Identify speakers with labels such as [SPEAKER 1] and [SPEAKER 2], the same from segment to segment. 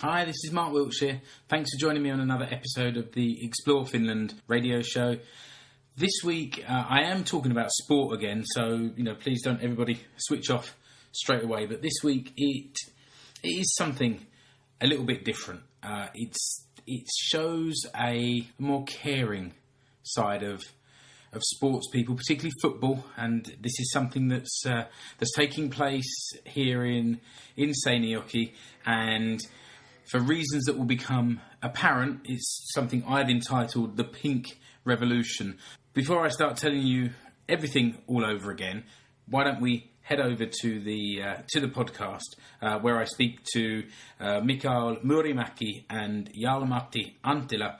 [SPEAKER 1] Hi, this is Mark Wiltshire. Thanks for joining me on another episode of the Explore Finland radio show. This week, I am talking about sport again, so please don't everybody switch off straight away. But this week, it is something a little bit different. It shows a more caring side of sports people, particularly football, and this is something that's taking place here in Seinäjoki, and for reasons that will become apparent, it's something I've entitled the Pink Revolution. Before I start telling you everything all over again, why don't we head over to the podcast where I speak to Jarl Matti and Jarl Matti Mikael,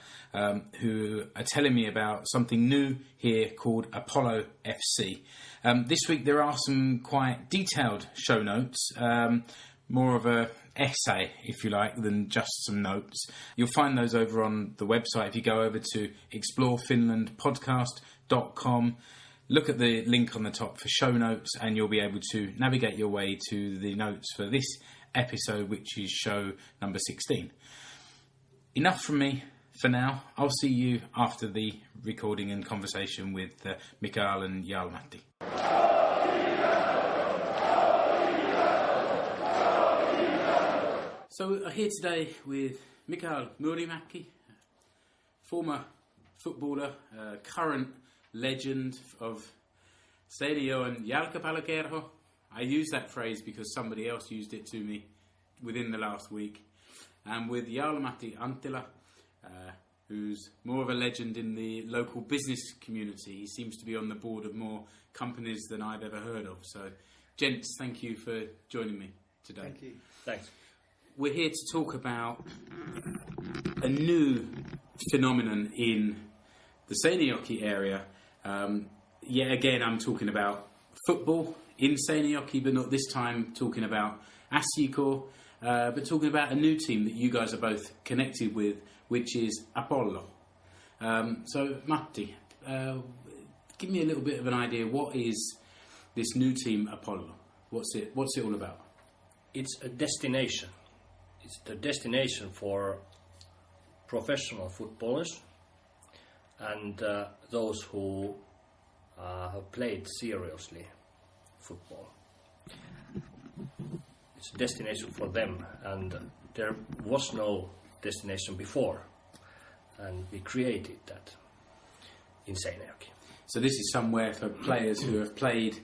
[SPEAKER 1] who are telling me about something new here called ofApollo FC. This week there are some quite detailed show notes, more of a essay, if you like, than just some notes. You'll find those over on the website. If you go over to explorefinlandpodcast.com, look at the link on the top for show notes, and you'll be able to navigate your way to the notes for this episode, which is show number 16. Enough from me for now. I'll see you after the recording and conversation with Mikael and Jarl Matti. So I'm here today with Jarl Matti Mikael, former footballer, current legend of Seinäjoen jalkapallokerho. I use that phrase because somebody else used it to me within the last week. And with Jarl Matti Mikael, who's more of a legend in the local business community. He seems to be on the board of more companies than I've ever heard of. So, gents, thank you for joining me today.
[SPEAKER 2] Thank you.
[SPEAKER 3] Thanks.
[SPEAKER 1] We're here to talk about a new phenomenon in the Seinäjoki area. Yet again, I'm talking about football in Seinäjoki, but not this time talking about Asjiko, but talking about a new team that you guys are both connected with, which is ofApollo. So, Matti, give me a little bit of an idea. What is this new team, ofApollo? What's it all about?
[SPEAKER 3] It's a destination. It's the destination for professional footballers and those who have played seriously football. It's a destination for them, and there was no destination before, and we created that in Seinäjoki.
[SPEAKER 1] So this is somewhere for players who have played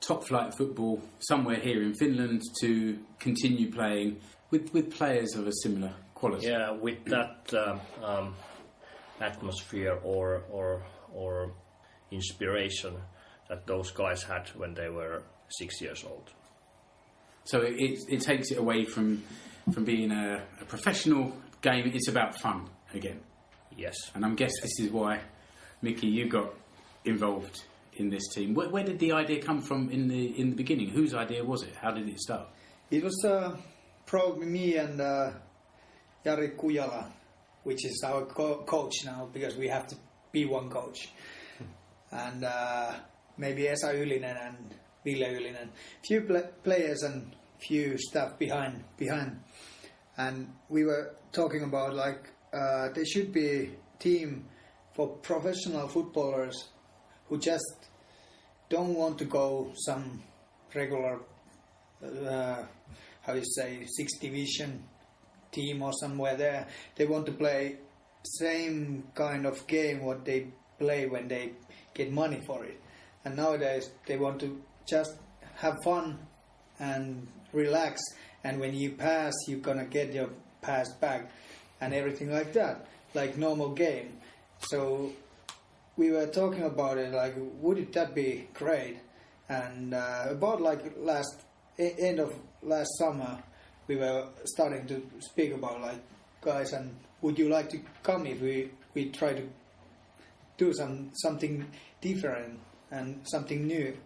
[SPEAKER 1] top flight football somewhere here in Finland to continue playing with players of a similar quality.
[SPEAKER 3] Yeah, with that atmosphere or inspiration that those guys had when they were 6 years old.
[SPEAKER 1] So it takes it away from being a professional game. It's about fun again.
[SPEAKER 3] Yes.
[SPEAKER 1] And I'm guessing this is why, Mickey, you got involved in this team. Where did the idea come from in the beginning? Whose idea was it? How did it start?
[SPEAKER 2] It was probably me and Jari Kujala, which is our coach now, because we have to be one coach. And maybe Esa Ylinen and Ville Ylinen. Few players and few staff behind. And we were talking about there should be a team for professional footballers who just don't want to go some regular, 6th division team or somewhere there. They want to play same kind of game what they play when they get money for it. And nowadays they want to just have fun and relax, and when you pass you're gonna get your pass back and everything like that, like normal game. So we were talking about it, would that be great? And about end of last summer we were starting to speak about guys, and would you like to come if we try to do something different and something new?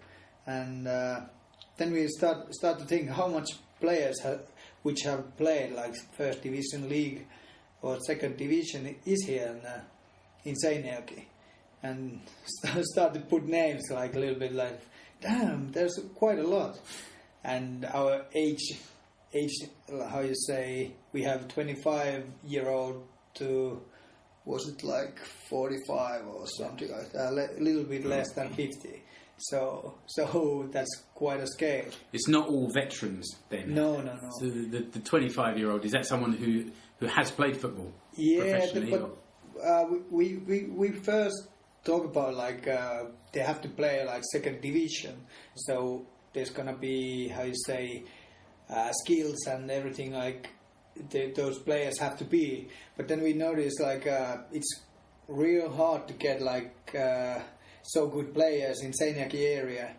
[SPEAKER 2] And then we start to think how much players which have played first division league or second division is here in Seinäjoki, and start to put names a little bit damn, there's quite a lot. And our age age, how you say, we have 25-year-old to, was it like 45 or something like that, a little bit less than 50. So that's quite a scale.
[SPEAKER 1] It's not all veterans then?
[SPEAKER 2] No.
[SPEAKER 1] So the 25-year-old, is that someone who has played football professionally?
[SPEAKER 2] But we first talk about like they have to play like second division. So there's going to be, how you say, skills and everything like those players have to be. But then we noticed like it's real hard to get like so good players in Seinäjoki area,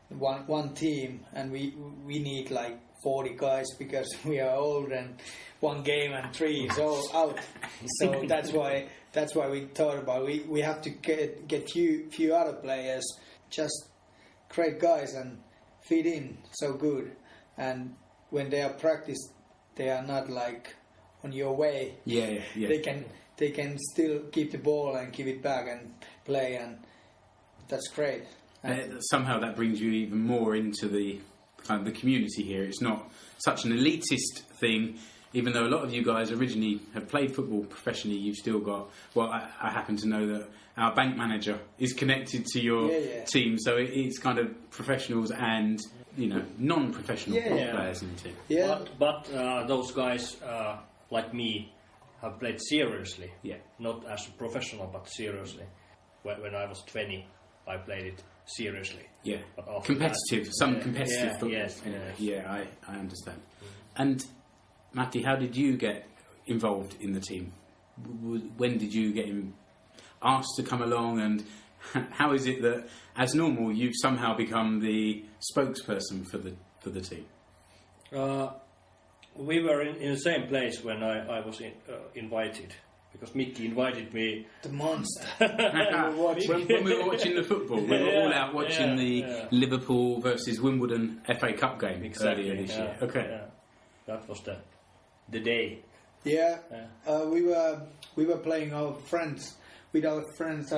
[SPEAKER 2] one team, and we need like 40 guys because we are old and one game and 3 is all out. So that's why we thought about we have to get few other players, just great guys and fit in so good. And when they are practiced, they are not like on your way.
[SPEAKER 1] Yeah.
[SPEAKER 2] They can still keep the ball and give it back and play, and that's great.
[SPEAKER 1] Somehow that brings you even more into the kind of the community here. It's not such an elitist thing, even though a lot of you guys originally have played football professionally. You've still got, well, I happen to know that our bank manager is connected to your team, so it's kind of professionals and, you know, non-professional players in the team.
[SPEAKER 2] Yeah.
[SPEAKER 3] But those guys, like me, have played seriously.
[SPEAKER 1] Yeah.
[SPEAKER 3] Not as a professional, but seriously. When I was 20, I played it seriously.
[SPEAKER 1] Yeah.
[SPEAKER 3] But
[SPEAKER 1] competitive, competitive football.
[SPEAKER 3] Yes.
[SPEAKER 1] Yeah, I understand. And Matti, how did you get involved in the team? When did you get asked to come along, and how is it that, as normal, you've somehow become the spokesperson for the team?
[SPEAKER 3] We were in the same place when I was invited, because Mikki invited me.
[SPEAKER 2] The monster.
[SPEAKER 1] when we were watching the football, we were all out watching the Liverpool versus Wimbledon FA Cup game earlier this year. Okay.
[SPEAKER 3] Yeah. That was the day.
[SPEAKER 2] Yeah. We were playing with our friends.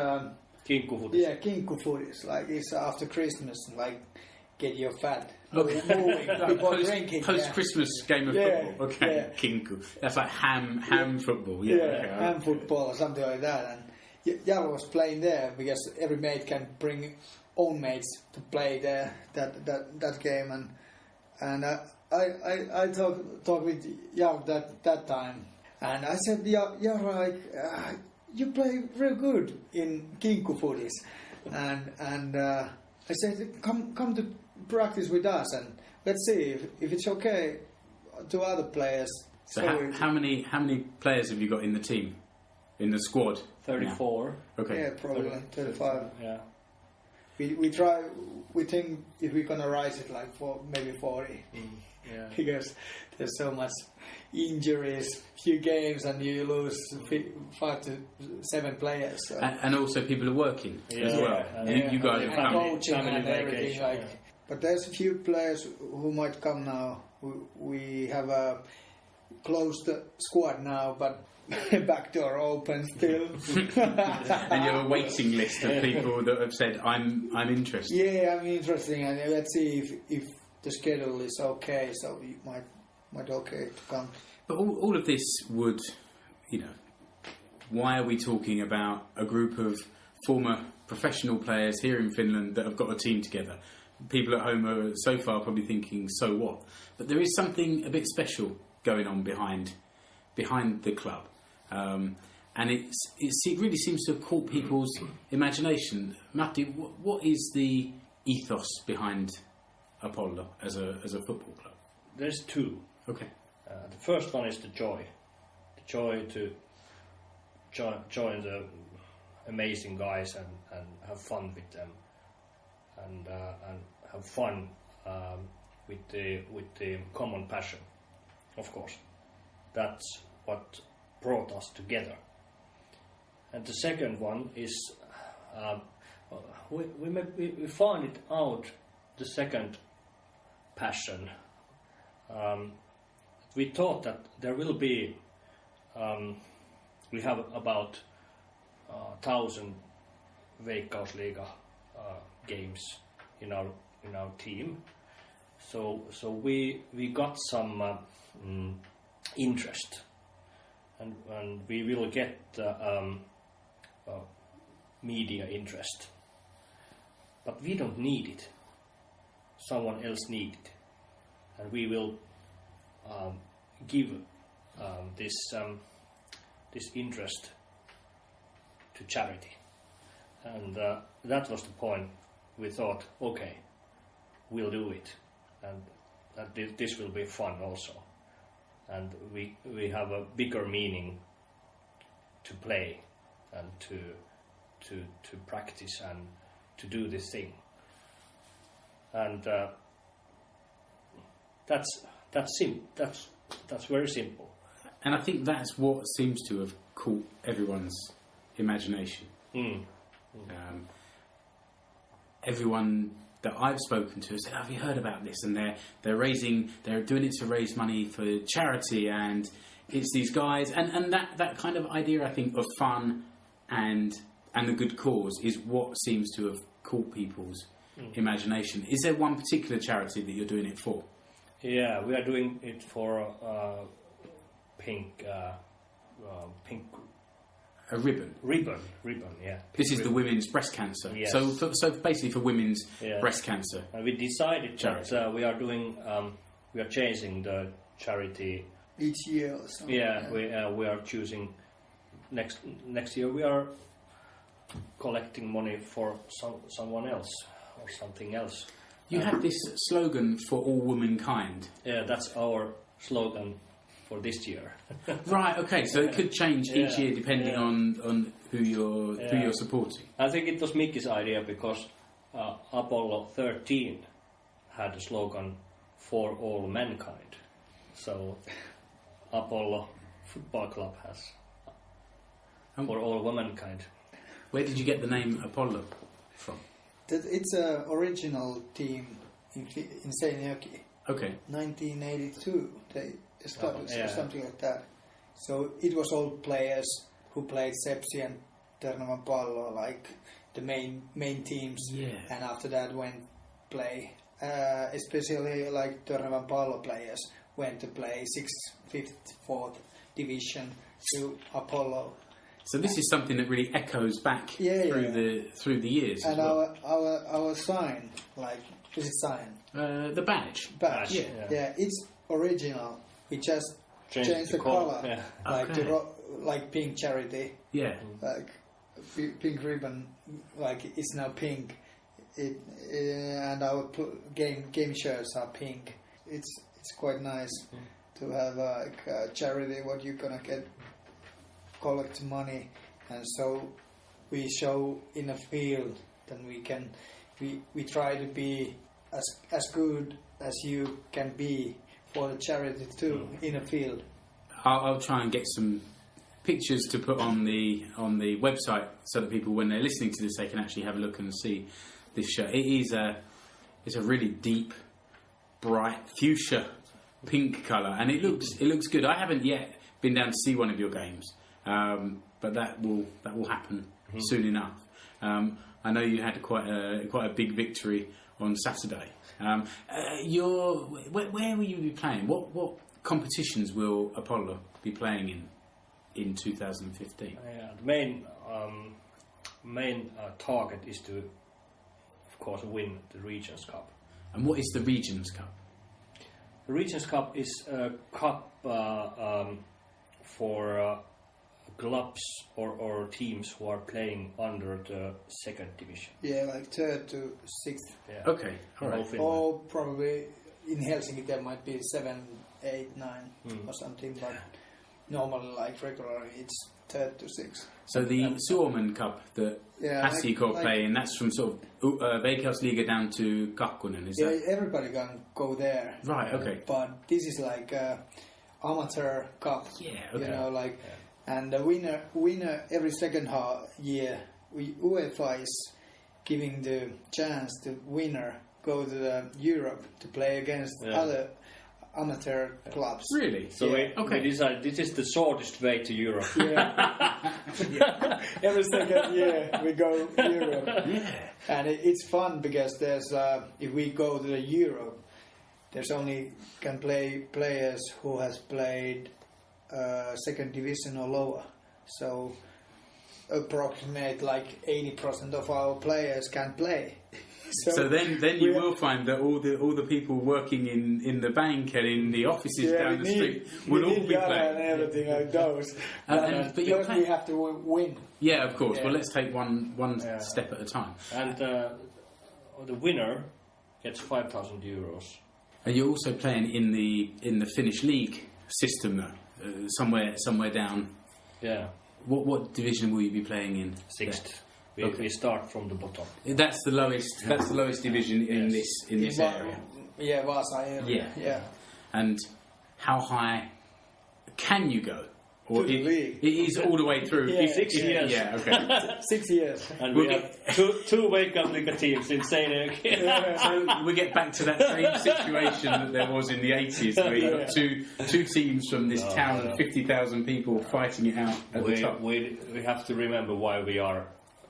[SPEAKER 3] Kinkkufutis.
[SPEAKER 2] Yeah, kinkkufutis. Like it's after Christmas, like get your fat.
[SPEAKER 1] Okay.
[SPEAKER 2] Before drinking.
[SPEAKER 1] Post-Christmas game of football. Okay,
[SPEAKER 2] yeah.
[SPEAKER 1] Kinku. That's like ham football. Yeah, okay.
[SPEAKER 2] Ham football or something like that. And Jarl was playing there because every mate can bring own mates to play there that game. And I talked with Jarl that time, and I said, Jarl, like you play real good in kinkkufutis, and I said, come to practice with us and let's see if it's okay to other players.
[SPEAKER 1] So how many players have you got in the team, in the squad?
[SPEAKER 3] 34.
[SPEAKER 1] Yeah. Okay.
[SPEAKER 2] Yeah, probably 35.
[SPEAKER 3] Yeah.
[SPEAKER 2] We think if we're gonna rise it like maybe 40.
[SPEAKER 3] Yeah.
[SPEAKER 2] Because there's so much injuries, few games, and you lose 5 to 7 players. So.
[SPEAKER 1] And also people are working as well. You guys are coming.
[SPEAKER 2] Coaching and everything. But there's a few players who might come now. We have a closed squad now, but back door open still.
[SPEAKER 1] And you have a waiting list of people that have said, I'm interested.
[SPEAKER 2] Yeah, I'm interested, and let's see if the schedule is okay, so you might okay to come.
[SPEAKER 1] But all of this would, you know, why are we talking about a group of former professional players here in Finland that have got a team together? People at home are so far probably thinking, so what? But there is something a bit special going on behind the club. And it really seems to have caught people's imagination. Matti, what is the ethos behind Apollo as a football club?
[SPEAKER 3] There's two.
[SPEAKER 1] Okay.
[SPEAKER 3] The first one is the joy to join the amazing guys and have fun with them, and have fun with the common passion. Of course, that's what brought us together. And the second one is we found it out. The second passion. We thought that there will be. We have about 1,000 Veikkausliiga games in our team, So we got some interest, and we will get media interest, but we don't need it. Someone else needs it, and we will give this interest to charity, and that was the point. We thought, okay, we'll do it, and this will be fun also, and we have a bigger meaning to play and to practice and to do this thing, and that's very simple.
[SPEAKER 1] And I think that's what seems to have caught everyone's imagination. Everyone that I've spoken to has said, "Have you heard about this?" And they're doing it to raise money for charity, and it's these guys, and that kind of idea, I think, of fun and a good cause is what seems to have caught people's imagination. Is there one particular charity that you're doing it for?
[SPEAKER 3] Yeah, we are doing it for pink.
[SPEAKER 1] A ribbon.
[SPEAKER 3] Ribbon, yeah.
[SPEAKER 1] This is the women's breast cancer.
[SPEAKER 3] Yes.
[SPEAKER 1] So basically for women's breast cancer.
[SPEAKER 3] And we decided
[SPEAKER 1] charity.
[SPEAKER 3] that we are doing, we are changing the charity
[SPEAKER 2] each year or something.
[SPEAKER 3] Yeah, we are choosing next year. We are collecting money for someone else or something else.
[SPEAKER 1] You have this slogan for all womankind.
[SPEAKER 3] Yeah, that's our slogan for this year.
[SPEAKER 1] Right. Okay. So it could change each year depending on who you're supporting.
[SPEAKER 3] I think it was Mickey's idea because Apollo 13 had a slogan for all mankind. So Apollo Football Club has for all womankind.
[SPEAKER 1] Where did you get the name Apollo from?
[SPEAKER 2] It's an original team in Seinäjoki.
[SPEAKER 1] Okay.
[SPEAKER 2] 1982 they established or something like that. So it was all players who played Sepsi and ofApollo, like the main teams.
[SPEAKER 1] Yeah.
[SPEAKER 2] And after that went play, especially like ofApollo players went to play 6th, 5th, 4th division to Apollo.
[SPEAKER 1] So this is something that really echoes back through the years.
[SPEAKER 2] And
[SPEAKER 1] as well.
[SPEAKER 2] our sign, like, is it sign?
[SPEAKER 1] The badge.
[SPEAKER 2] Badge. Yeah, it's original. We just changed the color, like like pink charity.
[SPEAKER 1] Yeah.
[SPEAKER 2] Like pink ribbon, like it's now pink. And our game shirts are pink. It's quite nice to have like a charity. What you're gonna get. Collect money, and so we show in a field that we try to be as good as you can be for the charity too in a field.
[SPEAKER 1] I'll try and get some pictures to put on the website so that people, when they're listening to this, they can actually have a look and see this shirt. It's a really deep, bright fuchsia pink colour, and it looks good. I haven't yet been down to see one of your games. But that will happen soon enough. I know you had quite a big victory on Saturday. Where will you be playing? What competitions will Apollo be playing in 2015?
[SPEAKER 3] The main target is to, of course, win the Regions Cup.
[SPEAKER 1] And what is the Regions Cup?
[SPEAKER 3] The Regions Cup is a cup for clubs or teams who are playing under the 2nd division. Yeah,
[SPEAKER 2] like 3rd to 6th.
[SPEAKER 3] Yeah.
[SPEAKER 1] Okay, all right.
[SPEAKER 2] Or probably in Helsinki there might be 7, 8, 9 or something, but normally, like regularly, it's 3rd to 6th.
[SPEAKER 1] So the Suomen Cup that Hassi play in, that's from sort of Veikkausliiga down to Kakkonen, is that?
[SPEAKER 2] Yeah, everybody can go there.
[SPEAKER 1] Right, okay.
[SPEAKER 2] But this is like amateur cup.
[SPEAKER 1] Yeah, okay.
[SPEAKER 2] You know, like... Yeah. And the winner every second year, UEFA is giving the chance to winner go to Europe to play against other amateur clubs.
[SPEAKER 1] Really?
[SPEAKER 3] So we decided this is the shortest way to Europe.
[SPEAKER 2] Yeah. Every second year we go to Europe.
[SPEAKER 1] Yeah.
[SPEAKER 2] And it's fun because there's if we go to Europe, there's only can play players who has played second division or lower. So approximate like 80% of our players can play.
[SPEAKER 1] So then you will find that all the people working in the bank and in the offices down the street will all be playing.
[SPEAKER 2] And everything like those.
[SPEAKER 1] But
[SPEAKER 2] we have to win.
[SPEAKER 1] Yeah, of course. Yeah. Well, let's take one step at a time.
[SPEAKER 3] And the winner gets €5,000.
[SPEAKER 1] And you're also playing in the Finnish league system, somewhere down.
[SPEAKER 3] Yeah.
[SPEAKER 1] What division will you be playing in?
[SPEAKER 3] Sixth. We start from the bottom.
[SPEAKER 1] That's the lowest. That's the lowest division in this area.
[SPEAKER 2] Yeah, Vasa area. Yeah.
[SPEAKER 1] And how high can you go? Or
[SPEAKER 2] to the league.
[SPEAKER 1] It is all the way through.
[SPEAKER 3] 6 years.
[SPEAKER 1] Yeah. Okay.
[SPEAKER 2] 6 years.
[SPEAKER 3] And we have two Wake-Up Liga teams in Seinäjoki.
[SPEAKER 1] So we get back to that same situation that there was in the 80s, where you got two teams from this town of 50,000 people fighting it out at the top.
[SPEAKER 3] We have to remember why we are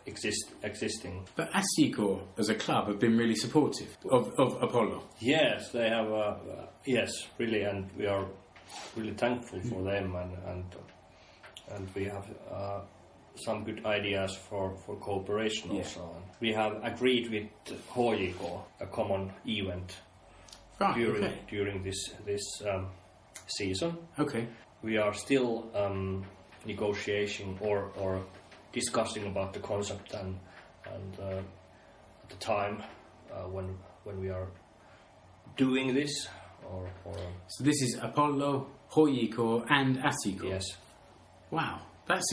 [SPEAKER 3] existing.
[SPEAKER 1] But Seinäjoki as a club have been really supportive of Apollo.
[SPEAKER 3] Yes, they have. Yes, really, and we are really thankful for them, and we have some good ideas for cooperation also. And we have agreed with HJK a common event during this season.
[SPEAKER 1] Okay.
[SPEAKER 3] We are still negotiating or discussing about the concept and at the time when we are doing this or
[SPEAKER 1] so this is Apollo, HJK and Seinäjoki.
[SPEAKER 3] Yes.
[SPEAKER 1] Wow, that's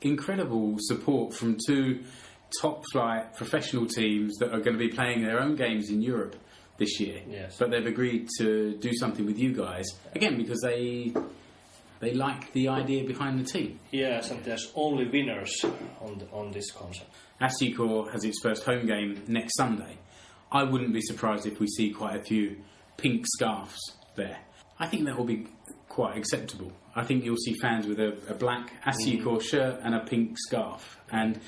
[SPEAKER 1] incredible support from two top flight professional teams that are going to be playing their own games in Europe this year.
[SPEAKER 3] Yes.
[SPEAKER 1] But they've agreed to do something with you guys again because they like the idea behind the team.
[SPEAKER 3] Yes, and there's only winners on this concept.
[SPEAKER 1] Seinäjoki has its first home game next Sunday. I wouldn't be surprised if we see quite a few pink scarves there. I think that will be quite acceptable. I think you'll see fans with a black Seinäjoki shirt and a pink scarf. And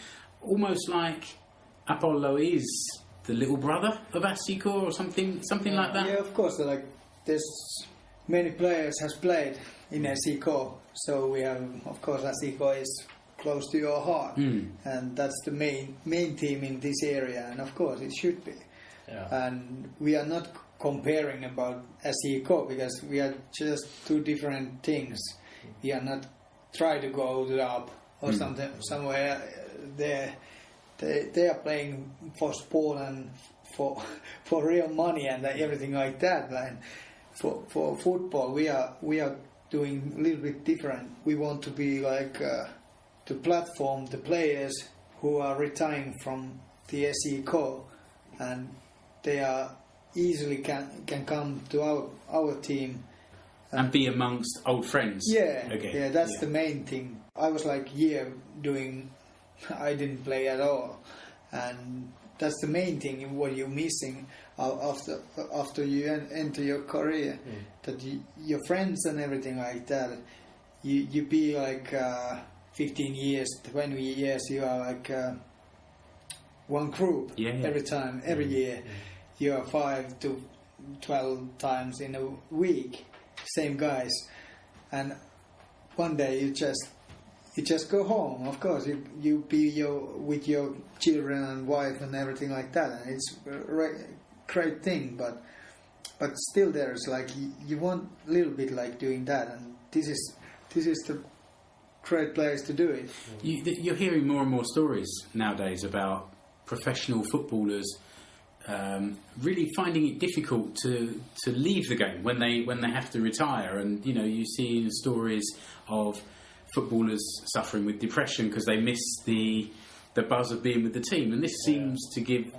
[SPEAKER 1] almost like Apollo is the little brother of Seinäjoki or something like that.
[SPEAKER 2] Yeah, of course. Like there's many players has played in Seinäjoki, so we have, of course, Seinäjoki is close to your heart, and that's the main team in this area, and of course it should be.
[SPEAKER 3] Yeah.
[SPEAKER 2] And we are not comparing about Seinäjoki because we are just two different things. We are not trying to go to the up or something somewhere there. They are playing for sport and for real money and everything like that. And for football, we are doing a little bit different. We want to be like to platform the players who are retiring from the Seinäjoki, and they are easily can come to our team
[SPEAKER 1] and be amongst old friends.
[SPEAKER 2] Yeah,
[SPEAKER 1] again.
[SPEAKER 2] Yeah, that's the main thing. I was like I didn't play at all, and that's the main thing. What you're missing after you enter your career, that your friends and everything like that. You be like 15 years, 20 years. You are like one group every time, every year. You are 5 to 12 times in a week, same guys, and one day you just go home. Of course, you be with your children and wife and everything like that, and it's a great thing. But still, there's like you want a little bit like doing that, and this is the great place to do it.
[SPEAKER 1] You're hearing more and more stories nowadays about professional footballers really finding it difficult to leave the game when they have to retire, and you see stories of footballers suffering with depression because they miss the buzz of being with the team, and this seems to give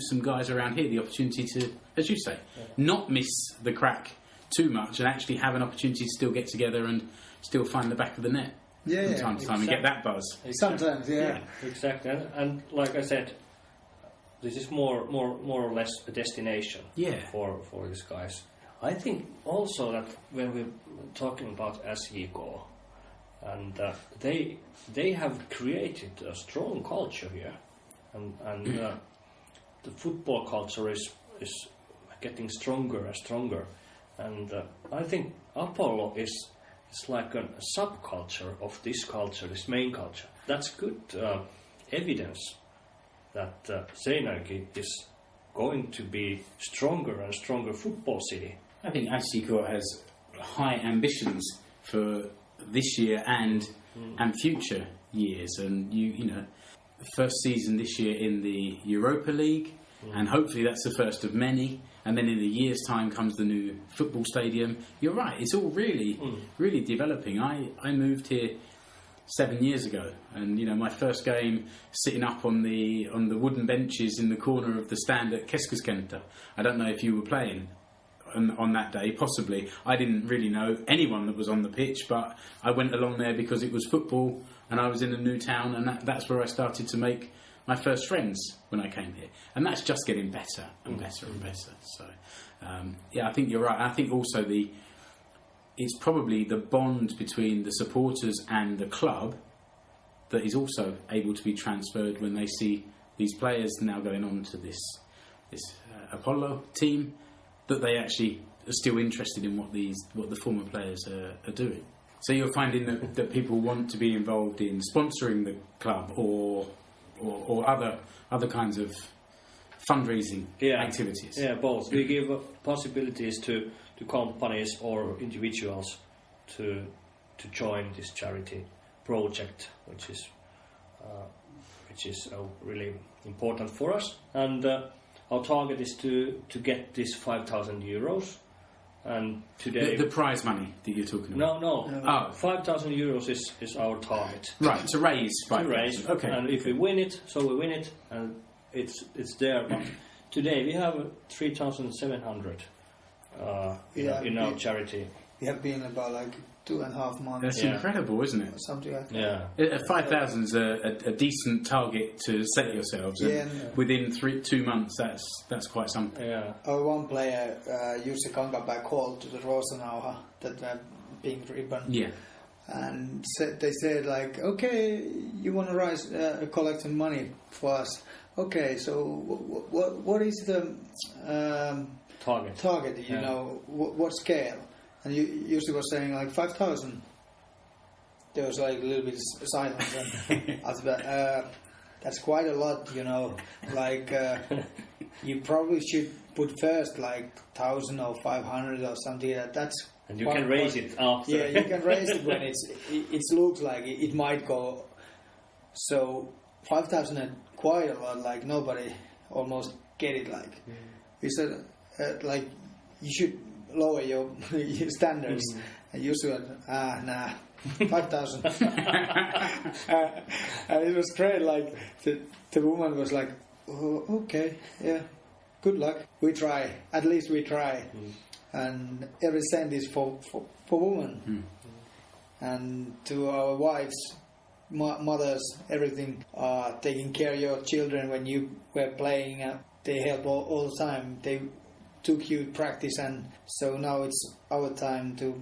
[SPEAKER 1] some guys around here the opportunity to, as you say, not miss the crack too much and actually have an opportunity to still get together and still find the back of the net from time to time and get that buzz.
[SPEAKER 2] Sometimes,
[SPEAKER 3] exactly. And like I said, this is more or less a destination for these guys. I think also that when we're talking about Seinäjoki, and they have created a strong culture here, and the football culture is getting stronger and stronger. And I think Apollo is like a subculture of this culture, this main culture. That's good evidence that Seinäjoki is going to be stronger and stronger football city.
[SPEAKER 1] I think Ashiko has high ambitions for this year and future years. And you know, first season this year in the Europa League, and hopefully that's the first of many. And then in a year's time comes the new football stadium. You're right; it's all really developing. I moved here 7 years ago, and you know, my first game sitting up on the wooden benches in the corner of the stand at Keskuskenttä. I don't know if you were playing on that day, possibly. I didn't really know anyone that was on the pitch, but I went along there because it was football, and I was in a new town, and that's where I started to make my first friends when I came here. And that's just getting better and better and better. So, yeah, I think you're right. I think also it's probably the bond between the supporters and the club that is also able to be transferred when they see these players now going on to this Apollo team, that they actually are still interested in what the former players are doing. So you're finding that people want to be involved in sponsoring the club or other kinds of fundraising activities.
[SPEAKER 3] Yeah, both. We give possibilities to companies or individuals to join this charity project, which is really important for us. And our target is to get this 5,000 euros. And today
[SPEAKER 1] the prize money that you're talking about.
[SPEAKER 3] No. 5,000 euros is our target.
[SPEAKER 1] Right, to raise 5,000. Okay.
[SPEAKER 3] And if we win it, we win it, and it's there. But today we have 3,700 in our charity.
[SPEAKER 2] We have been about like 2.5 months.
[SPEAKER 1] That's incredible, isn't it?
[SPEAKER 2] Something like that.
[SPEAKER 3] Yeah.
[SPEAKER 1] 5,000 is a decent target to set yourselves. And within 2 months, that's quite something.
[SPEAKER 3] Yeah.
[SPEAKER 2] Our one player, Jussi Kankapäi, called to the Rosenauha, that pink ribbon.
[SPEAKER 1] Yeah.
[SPEAKER 2] And they said like, okay, you want to collect some money for us? Okay, so what is the target? You know, what scale? And you usually was saying like 5,000. There was like a little bit of silence. And after that, that's quite a lot, you know. Like you probably should put first like 1,000 or 500 or something. That's
[SPEAKER 3] and you can raise it after.
[SPEAKER 2] Yeah, you can raise it when it looks like it might go. So 5,000 is quite a lot. Like nobody almost get it. Like we said, like you should lower your standards. And you said, nah, 5,000. And it was great. Like the woman was like, oh, okay, yeah, good luck. We try. At least we try. And every cent is for women. And to our wives, mothers, everything, taking care of your children when you were playing. They help all the time. They took you practice, and so now it's our time to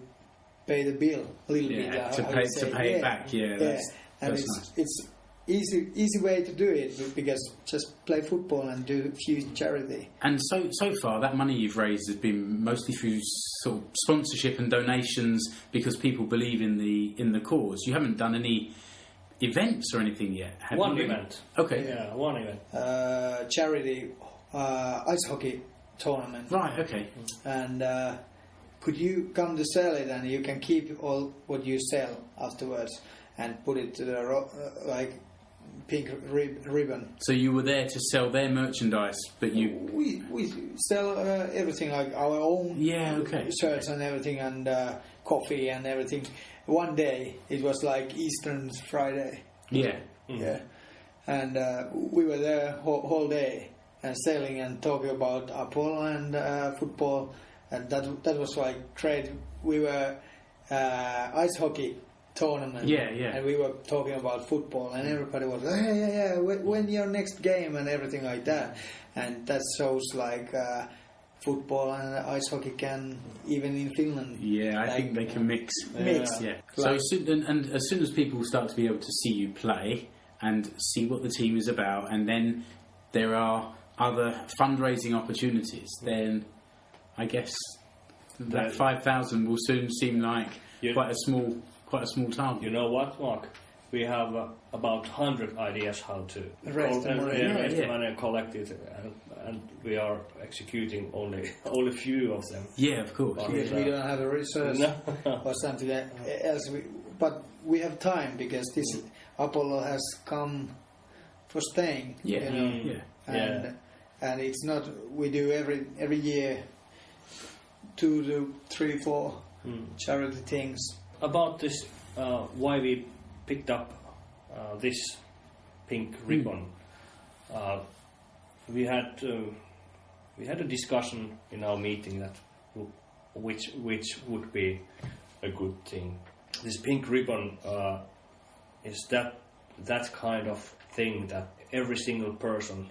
[SPEAKER 2] pay the bill a little bit.
[SPEAKER 1] To pay it back. Yeah,
[SPEAKER 2] and
[SPEAKER 1] nice.
[SPEAKER 2] It's easy way to do it, because just play football and do a few charity.
[SPEAKER 1] And so far, that money you've raised has been mostly through sort of sponsorship and donations because people believe in the cause. You haven't done any events or anything yet, have you?
[SPEAKER 3] One event.
[SPEAKER 1] Okay.
[SPEAKER 3] Yeah, one event.
[SPEAKER 2] Charity ice hockey tournament.
[SPEAKER 1] Right, okay.
[SPEAKER 2] And could you come to sell it, and you can keep all what you sell afterwards and put it to the pink ribbon.
[SPEAKER 1] So you were there to sell their merchandise, but you...
[SPEAKER 2] We sell everything, like our own shirts and everything, and coffee and everything. One day, it was like Easter Friday.
[SPEAKER 1] Yeah.
[SPEAKER 2] Yeah. And we were there whole day, and selling and talking about Apollo and football, and that was like great. We were ice hockey tournament, and we were talking about football, and everybody was when your next game and everything like that, and that shows like football and ice hockey can, even in Finland.
[SPEAKER 1] Yeah, I think they can mix. Yeah. So as soon as people start to be able to see you play and see what the team is about, and then there are other fundraising opportunities, then I guess that 5,000 will soon seem like quite a small target.
[SPEAKER 3] You know what, Mark? We have about 100 ideas how to
[SPEAKER 2] raise the money
[SPEAKER 3] and collect it, and we are executing only a few of them.
[SPEAKER 1] Yeah, of course.
[SPEAKER 2] Because we don't have a research or something else. But we have time because this Apollo has come for staying.
[SPEAKER 1] Yeah,
[SPEAKER 2] you know? And it's not. We do every year 2 to 3, 4 charity things.
[SPEAKER 3] About this, why we picked up this pink ribbon. We had a discussion in our meeting that which would be a good thing. This pink ribbon is that kind of thing that every single person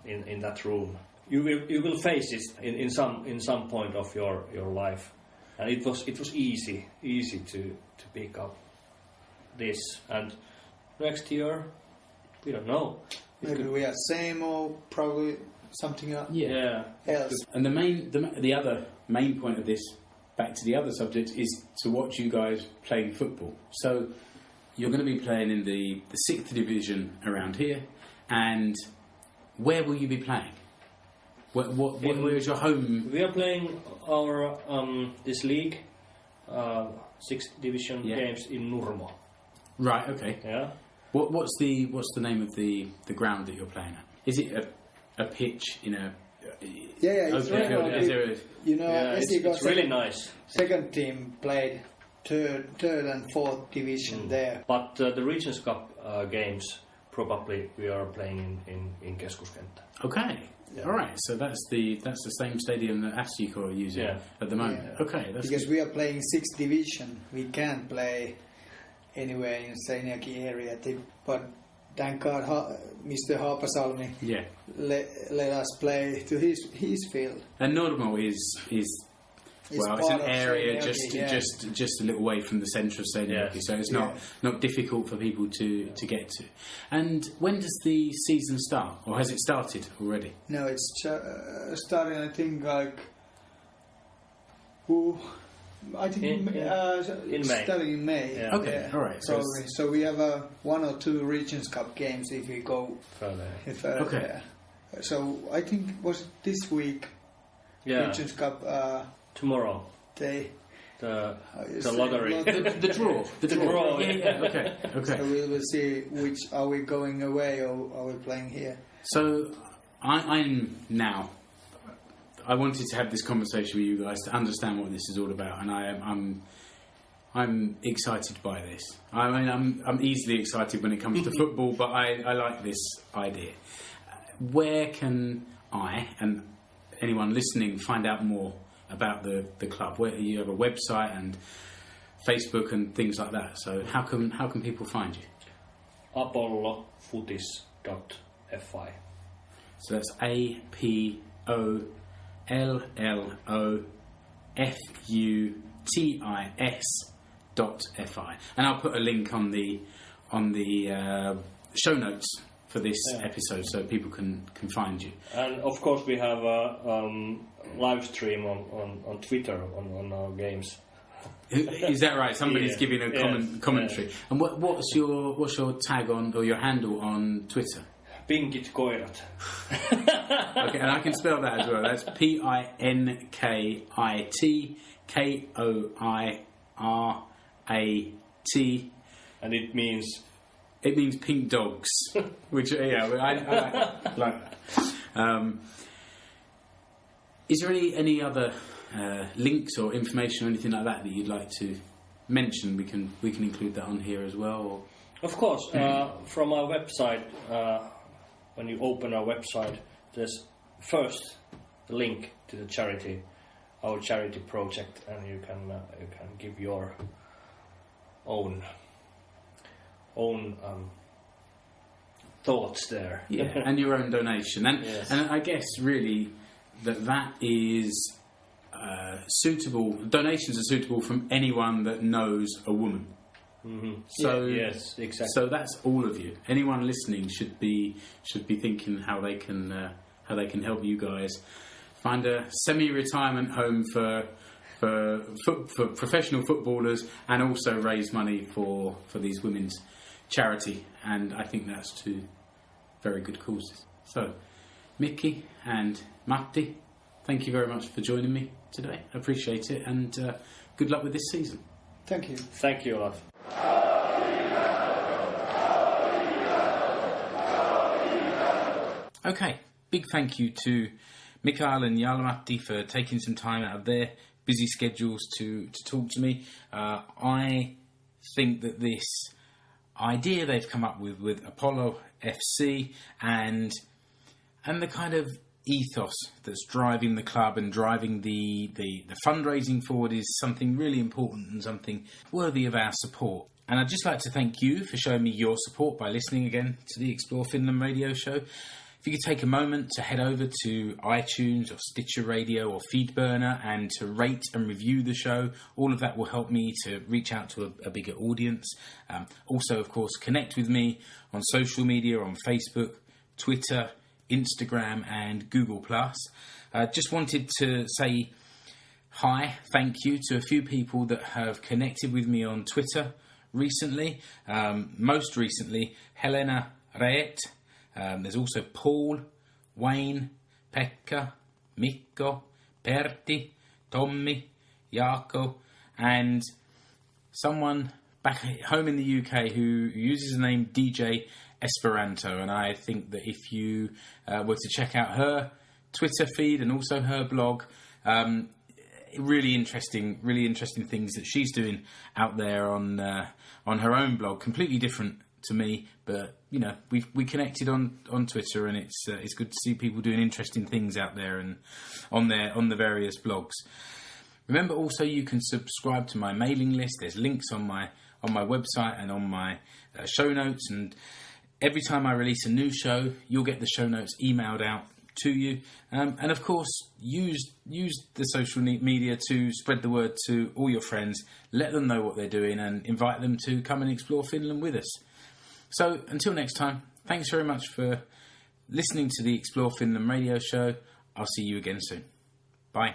[SPEAKER 3] in that room you will face it in some point of your life, and it was easy to pick up this, and next year we don't know.
[SPEAKER 2] Maybe we are same or probably something else.
[SPEAKER 1] And the other main point of this, back to the other subject, is to watch you guys playing football. So you're going to be playing in the 6th division around here, and where will you be playing? Where is your home?
[SPEAKER 3] We are playing our this league 6th division games in Nurmo.
[SPEAKER 1] Right. Okay.
[SPEAKER 3] Yeah.
[SPEAKER 1] What's the name of the ground that you're playing at? Is it a pitch in a
[SPEAKER 2] it's
[SPEAKER 1] field?
[SPEAKER 3] It's really nice.
[SPEAKER 2] Second team played third and 4th division there.
[SPEAKER 3] But the Regions Cup games probably we are playing in Keskuskenttä.
[SPEAKER 1] Okay. Yeah. All right. So that's the same stadium that Astic are using at the moment.
[SPEAKER 2] Yeah.
[SPEAKER 1] Okay. That's
[SPEAKER 2] because we are playing 6th division, we can't play anywhere in Seinäjoki area. But thank God, Mr. Haapasalmi let us play to his field.
[SPEAKER 1] And Nordmo is well, it's an area just a little way from the centre of Seinäjoki, so it's not difficult for people to get to. And when does the season start, or has it started already?
[SPEAKER 2] No, it's starting. I think I think
[SPEAKER 3] in May.
[SPEAKER 2] Starting in May.
[SPEAKER 3] Yeah.
[SPEAKER 1] Okay, all right.
[SPEAKER 2] So we have 1 or 2 Regions Cup games if we go
[SPEAKER 3] further.
[SPEAKER 2] Okay. So I think was this week. Regions Cup.
[SPEAKER 3] Tomorrow.
[SPEAKER 2] The
[SPEAKER 3] lottery.
[SPEAKER 1] The draw. The draw. Yeah. Okay.
[SPEAKER 2] So we will see which are we going away or are we playing here.
[SPEAKER 1] So I'm now. I wanted to have this conversation with you guys to understand what this is all about, and I'm excited by this. I mean, I'm easily excited when it comes to football, but I like this idea. Where can I and anyone listening find out more about the club? Where you have a website and Facebook and things like that. So how can people find you?
[SPEAKER 3] apollofutis.fi.
[SPEAKER 1] So that's APOLLOFUTIS.fi, and I'll put a link on the show notes for this episode so people can find you. And
[SPEAKER 3] of course we have a live stream on Twitter on our games.
[SPEAKER 1] Is that right? Somebody's giving a commentary. Yeah. And what's your tag on, or your handle on Twitter?
[SPEAKER 3] Pinkit koirat.
[SPEAKER 1] Okay, and I can spell that as well. That's PINKITKOIRAT.
[SPEAKER 3] And it means
[SPEAKER 1] pink dogs, which I like that. Is there any other links or information or anything like that you'd like to mention? We can include that on here as well. Or?
[SPEAKER 3] Of course, from our website. When you open our website, there's first the link to the charity, our charity project, and you can give your own thoughts there.
[SPEAKER 1] Yeah, and your own donation, and I guess really that is suitable. Donations are suitable from anyone that knows a woman.
[SPEAKER 3] Mm-hmm.
[SPEAKER 1] So
[SPEAKER 3] yes, exactly.
[SPEAKER 1] So that's all of you. Anyone listening should be thinking how they can help you guys find a semi-retirement home for professional footballers, and also raise money for these women's charity. And I think that's two very good causes. So, Mikki and Matti, thank you very much for joining me today. I appreciate it, and good luck with this season.
[SPEAKER 2] Thank you.
[SPEAKER 3] Thank you, Olaf.
[SPEAKER 1] Okay, big thank you to Mikael and Jarl Matti for taking some time out of their busy schedules to talk to me. I think that this idea they've come up with Apollo FC and the kind of ethos that's driving the club and driving the fundraising forward is something really important and something worthy of our support. And I'd just like to thank you for showing me your support by listening again to the Explore Finland radio show. If you could take a moment to head over to iTunes or Stitcher Radio or Feedburner and to rate and review the show, all of that will help me to reach out to a bigger audience. Also, of course, connect with me on social media, on Facebook, Twitter, Instagram and Google+. Just wanted to say hi, thank you to a few people that have connected with me on Twitter recently. Most recently, Helena Reet. There's also Paul, Wayne, Pekka, Mikko, Pertti, Tommy, Jaakko, and someone back at home in the UK who uses the name DJ Esperanto. And I think that if you were to check out her Twitter feed and also her blog, really interesting things that she's doing out there on her own blog, completely different to me, but you know, we connected on Twitter, and it's good to see people doing interesting things out there and on the various blogs. Remember, also you can subscribe to my mailing list. There's links on my website and on my show notes, and every time I release a new show, you'll get the show notes emailed out to you. And of course, use the social media to spread the word to all your friends. Let them know what they're doing and invite them to come and explore Finland with us. So, until next time, thanks very much for listening to the Explore Finland radio show. I'll see you again soon. Bye.